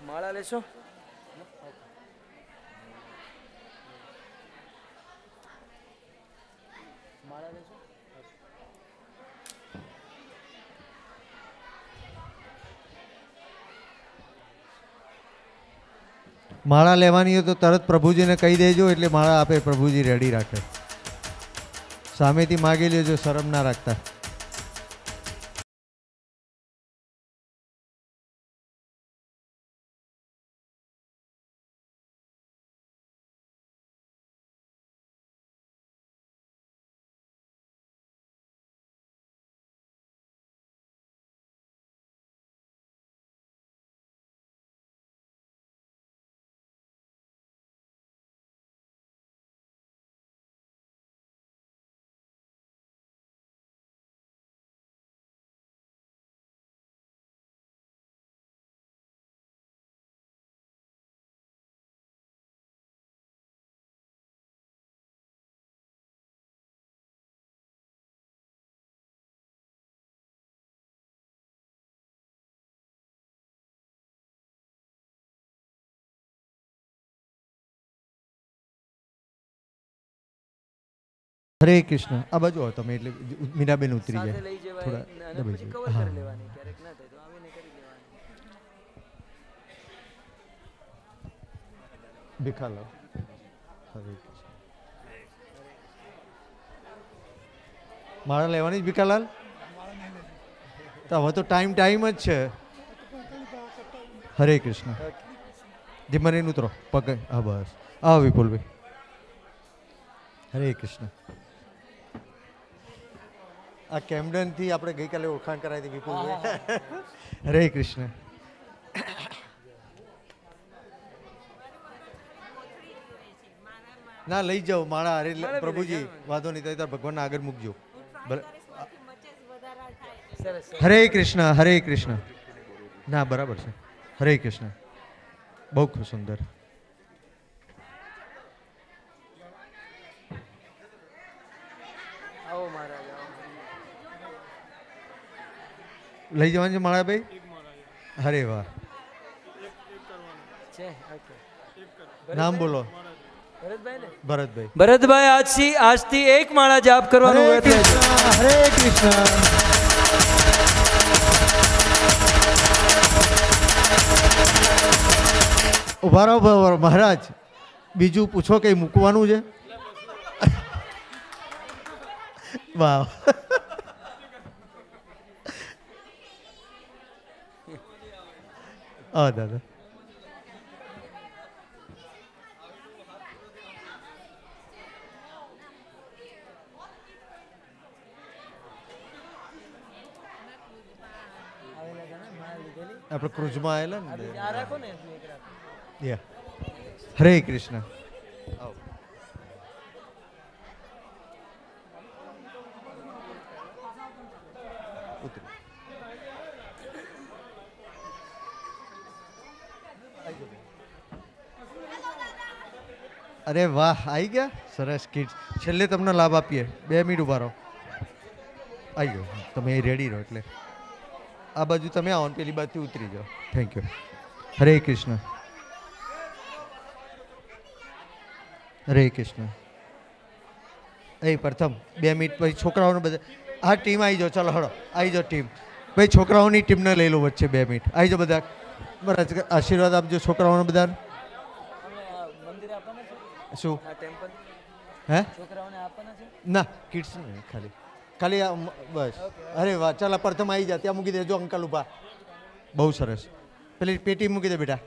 માળા લેશો? માળા લેશો? માળા લેવાની હોય તો તરત પ્રભુજીને કહી દેજો, એટલે માળા આપે, પ્રભુજી રેડી રાખે. સામેથી માગી લેજો, શરમ ના રાખતા. હરે કૃષ્ણ. આ બાજુ આવો તમે, એટલે મીરાબેન ઉતરી જાય થોડા. ભીખા લો. હરે કૃષ્ણ. માળા લેવાની જ ભીખાલાલ? તો હવે તો ટાઈમ જ છે. હરે કૃષ્ણ. જીમરીન ઉતરો પગ. હા બસ. આવો વિપુલભાઈ. હરે કૃષ્ણ. આ કેમ્ડન થી આપણે ગઈકાલે ઓળખાણ કરાવી હતી વિપુલભાઈ. હરે કૃષ્ણ. ના લઈ જાઓ માળા. અરે પ્રભુજી વાંધો નહીં, તો ભગવાન આગળ મૂકજો. હરે કૃષ્ણ. હરે કૃષ્ણ. ના બરાબર છે. હરે કૃષ્ણ. બહુ સુંદર. લઈ જવાનું છે માળાભાઈ? હરે વાહ. નામ બોલો. ભરતભાઈ. ભરતભાઈ આજથી એક માળા જાપ કરવાનું. હરે કૃષ્ણ. ઉભા રહો મહારાજ, બીજું પૂછો કઈ મૂકવાનું છે? વાહ. હા દાદા. આપણે ક્રુઝમાં આવેલા ને. હરે કૃષ્ણ. અરે વાહ, આવી ગયા. સરસ કિડ્સ. છેલ્લે તમને લાભ આપીએ. 2 મિનિટ ઉભા રહો. આવી જાઓ તમે, રેડી રહો. એટલે આ બાજુ તમે આવો, પેલી બાજુથી ઉતરી જાઓ. Thank you. હરે કૃષ્ણ. હરે કૃષ્ણ. એ પ્રથમ 2 મિનિટ પછી છોકરાઓને બધા. હા ટીમ આવી જાઓ. ચાલો હળો આવી જાઓ ટીમ. ભાઈ છોકરાઓની ટીમને લઈ લો વચ્ચે 2 મિનિટ. આવી જાઓ બધા. બરાબર, આશીર્વાદ આપજો છોકરાઓને બધા. શું હે? ના કિડ્સ ખાલી ખાલી બસ. અરે વાહ. ચાલ પ્રથમ આવી જા. ત્યાં મૂકી દેજો અંકલ ઉભા. બહુ સરસ. પેલી પેટી મૂકી દે બેટા.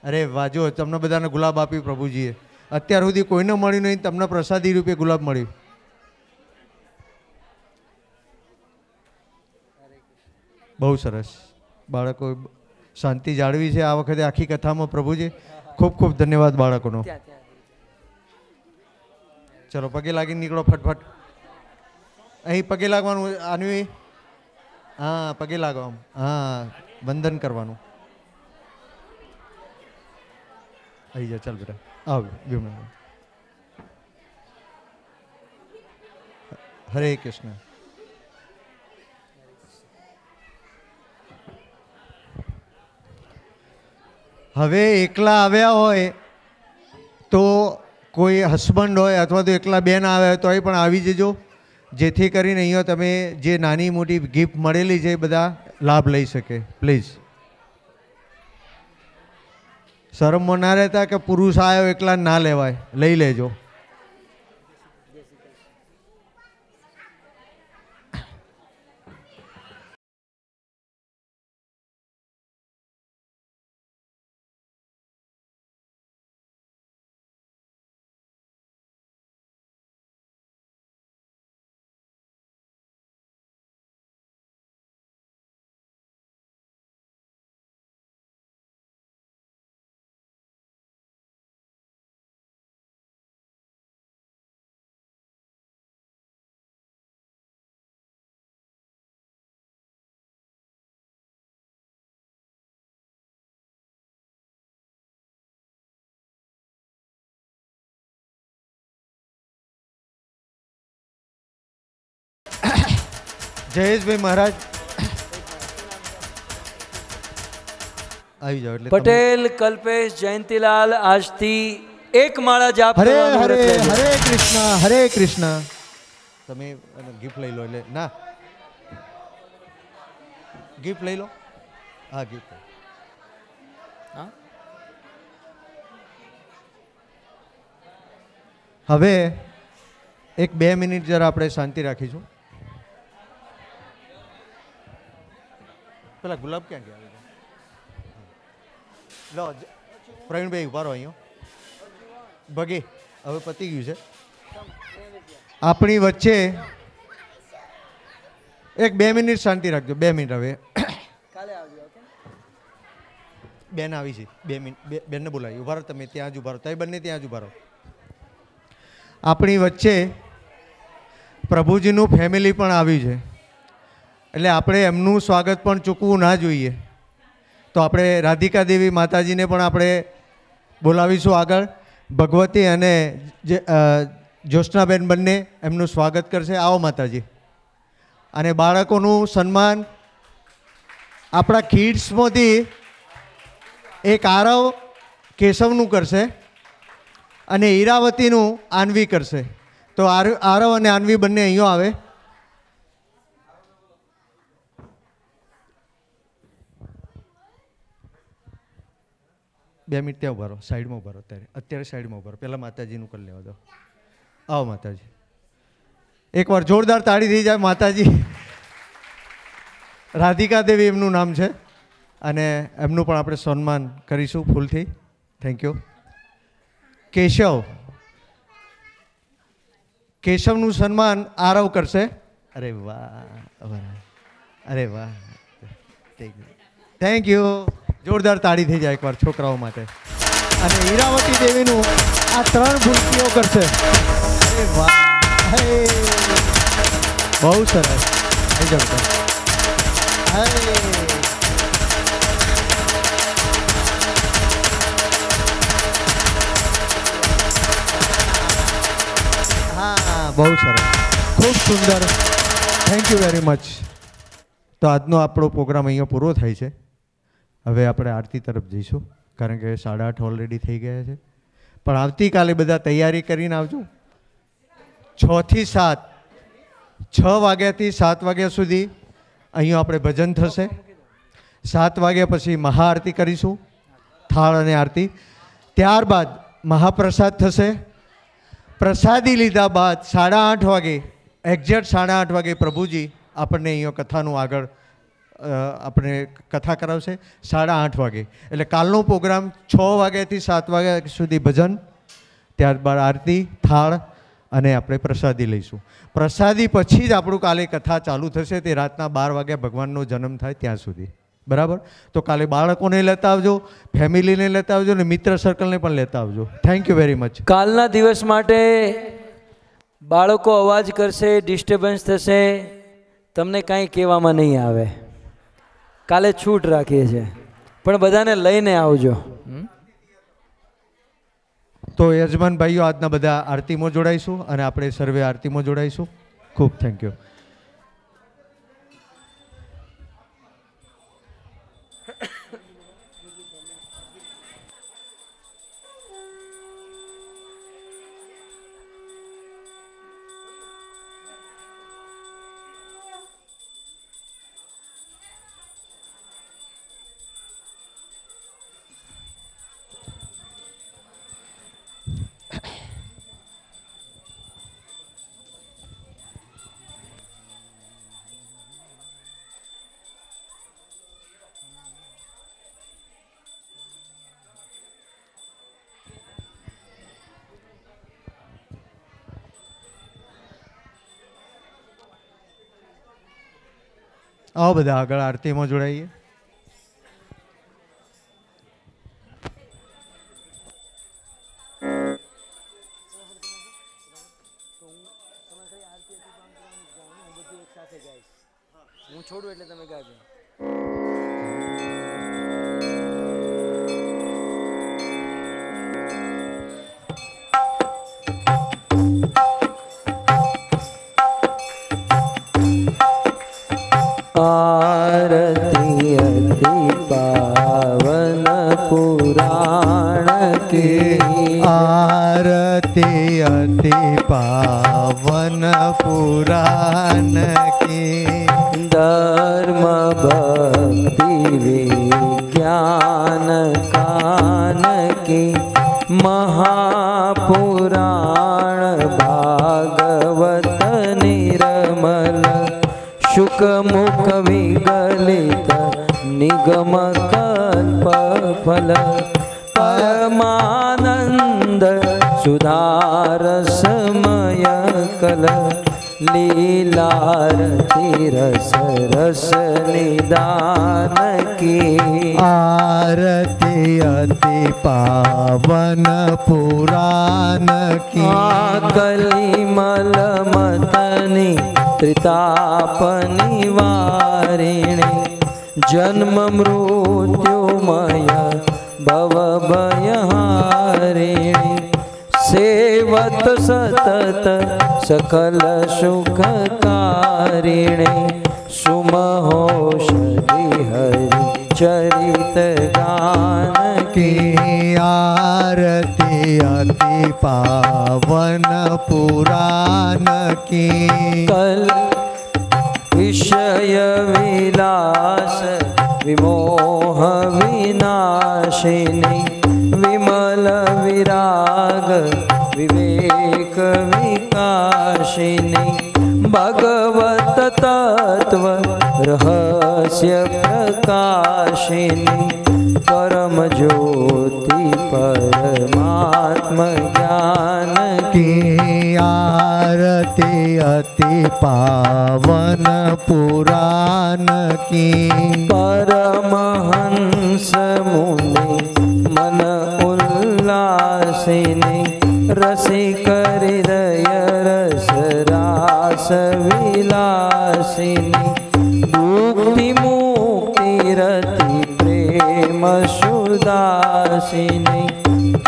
અરે વાહ. જો તમને બધાને ગુલાબ આપ્યું પ્રભુજીએ. અત્યાર સુધી કોઈને મળ્યું નહીં, તમને પ્રસાદી રૂપે ગુલાબ મળ્યું. બહુ સરસ. બાળકો શાંતિ જાળવી છે આ વખતે આખી કથામાં. પ્રભુજી ખૂબ ખૂબ ધન્યવાદ બાળકોનો. ચલો પગે લાગીને નીકળો ફટફટ. અહીં પગે લાગવાનું. આનું હા પગે લાગો. હા વંદન કરવાનું. આવી જા. ચાલ બેટા આવ. હરે કૃષ્ણ. હવે એકલા આવ્યા હોય તો કોઈ હસબન્ડ હોય અથવા તો એકલા બેન આવ્યા હોય તો એ પણ આવી જજો, જેથી કરીને અહીંયા તમે જે નાની મોટી ગિફ્ટ મળેલી છે એ બધા લાભ લઈ શકે. પ્લીઝ શરમમાં ના રહેતા કે પુરુષ આવ્યો એકલા ના લેવાય, લઈ લેજો. જયેશભાઈ મહારાજ આવી જાઓ. એટલે પટેલ કલ્પેશ જયંતીલાલ આજથી એક માળા જાપ હરે કરવાનું હરે વ્રત લેજો. હરે કૃષ્ણ હરે કૃષ્ણ. તમે ગિફ્ટ લઈ લો. એટલે ના ગિફ્ટ લઈ લો. હા ગિફ્ટ. હા? હવે 1-2 મિનિટ જરા આપણે શાંતિ રાખીશું. પેલા ગુલાબ ક્યાં ગયા? લો પ્રવીણભાઈ ઉભા રહો અહીંયા. ભગે હવે પતી ગયું છે. આપણી વચ્ચે 1-2 મિનિટ શાંતિ રાખજો. 2 મિનિટ. હવે બેન આવી છે. 2 મિનિટ બેનને બોલાવી. ઉભા રહો તમે ત્યાં જ ઉભા રહો. તમે બંને ત્યાં જ ઉભા રહો. આપણી વચ્ચે પ્રભુજીનું ફેમિલી પણ આવ્યું છે, એટલે આપણે એમનું સ્વાગત પણ ચૂકવું ના જોઈએ. તો આપણે રાધિકા દેવી માતાજીને પણ આપણે બોલાવીશું આગળ. ભગવતી અને જ્યોત્સનાબેન બંને એમનું સ્વાગત કરશે. આવો માતાજી. અને બાળકોનું સન્માન આપણા કિડ્સમાંથી એક આરવ કેશવનું કરશે અને ઈરાવતીનું આન્વી કરશે. તો આરવ અને આન્વી બંને અહીંયા આવે. બે મિનિટ ત્યાં ઉભા રહો. સાઈડમાં ઉભા રહો. અત્યારે સાઈડમાં ઉભા રહો. પહેલાં માતાજીનું કરી લેવા દો. આવો માતાજી. એકવાર જોરદાર તાળી થઈ જાય. માતાજી રાધિકા દેવી એમનું નામ છે અને એમનું પણ આપણે સન્માન કરીશું ફૂલથી. Thank you. કેશવનું સન્માન આરવ કરશે. અરે વાહ, અરે વાહ, થેન્ક યુ. જોરદાર તાળી થઈ જાય એકવાર છોકરાઓ માટે. અને હીરાવતી દેવીનું આ 3 ભૂલકીઓ કરશે. અરે વાહ, બહુ સરસ. થઈ જાવ. હા, બહુ સરસ, ખૂબ સુંદર. Thank you very much. તો આજનો આપણો પ્રોગ્રામ અહીંયા પૂરો થાય છે. હવે આપણે આરતી તરફ જઈશું, કારણ કે 8:30 ઓલરેડી થઈ ગયા છે. પણ આવતીકાલે બધા તૈયારી કરીને આવજો. 6 થી 7, 6 વાગ્યાથી 7 વાગ્યા સુધી અહીંયા આપણે ભજન થશે. 7 વાગ્યા પછી મહાઆરતી કરીશું, થાળ અને આરતી. ત્યારબાદ મહાપ્રસાદ થશે. પ્રસાદી લીધા બાદ 8:30 વાગે, એક્ઝેક્ટ 8:30 વાગે પ્રભુજી આપણને અહીંયા કથાનું આગળ આપણે કથા કરાવશે 8:30 વાગે. એટલે કાલનો પ્રોગ્રામ 6 વાગ્યાથી 7 વાગ્યા સુધી ભજન, ત્યારબાદ આરતી, થાળ અને આપણે પ્રસાદી લઈશું. પ્રસાદી પછી જ આપણું કાલે કથા ચાલુ થશે. તે રાતના 12 વાગ્યા ભગવાનનો જન્મ થાય ત્યાં સુધી. બરાબર? તો કાલે બાળકોને લેતા આવજો, ફેમિલીને લેતા આવજો અને મિત્ર સર્કલને પણ લેતા આવજો. Thank you very much. કાલના દિવસ માટે બાળકો અવાજ કરશે, ડિસ્ટર્બન્સ થશે, તમને કાંઈ કહેવામાં નહીં આવે. કાલે છૂટ રાખીએ છીએ, પણ બધાને લઈને આવજો. તો યજમાન ભાઈઓ, આજના બધા આરતીમાં જોડાઈશું અને આપણે સર્વે આરતીમાં જોડાઈશું. ખૂબ થેન્ક યુ. आओ बधा आगळ आरतीमां जोड़ाइए। હું છોડું એટલે તમે ગાજો। आरती अति पावन पुराण की, आरती अति पावन पुराण की, धर्म भक्ति विज्ञान कान की, महापुराण भागवत निर्मल, शुक मुख विगलित निगम कल्प फल, परमानंद सुधारसमय कल, लीलारती रस रस निदान की, आरती अति पावन पुराण की, कलिमल मतनी त्रिताप निवारिणी, जन्म मृत्युमय भव भयहारिणी, सेवत सतत सकल सुखकारिणी, सुमहोषधि हरि चरित गान की, आरती अति पावन पुराण की, कल विषय विलास विमोह विनाशिनी, विमल विराग विवेक विकाशिनी, भगवत तत्व रहस्य प्रकाशिनी, परम ज्योति परमात्म ज्ञान की, आरती अति पावन पुराण की, परमहंस मुनि मन उल्लासिनी, रसिक हृदय रस रास विलासिनी, मुक्ति मुक्ति रति प्रेम सुदासिनी,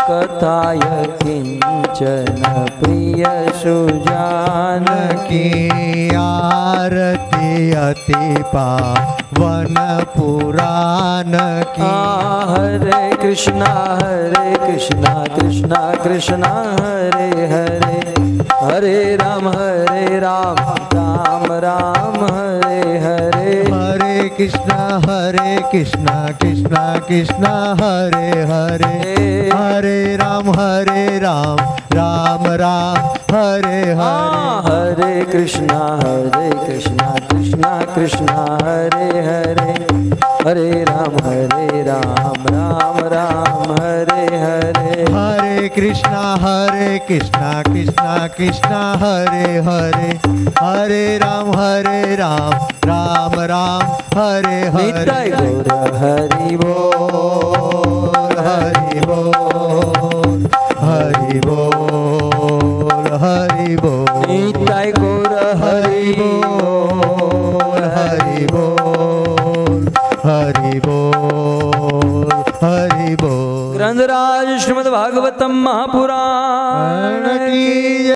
कथाय किंचन प्रिय सुजान की, आरती अति पावन पुराण की, हरे कृष्णा कृष्णा कृष्णा हरे हरे, हरे राम राम राम हरे हरे, हरे कृष्णा कृष्णा कृष्णा हरे हरे, हरे राम राम राम हरे हरे, हरे कृष्णा कृष्णा कृष्णा हरे हरे, हरे राम राम राम हरे हरे, हरे कृष्णा कृष्णा कृष्णा हरे हरे, हरे राम राम राम हरे हरे, निताय गौर हरि बोल हरि बोल हरि बोल हरि बोल, निताय गौर हरि बोल हरि बोल हरि बोल हरि बोल। ग्रंथराज श्रीमद् भागवतम महापुराण की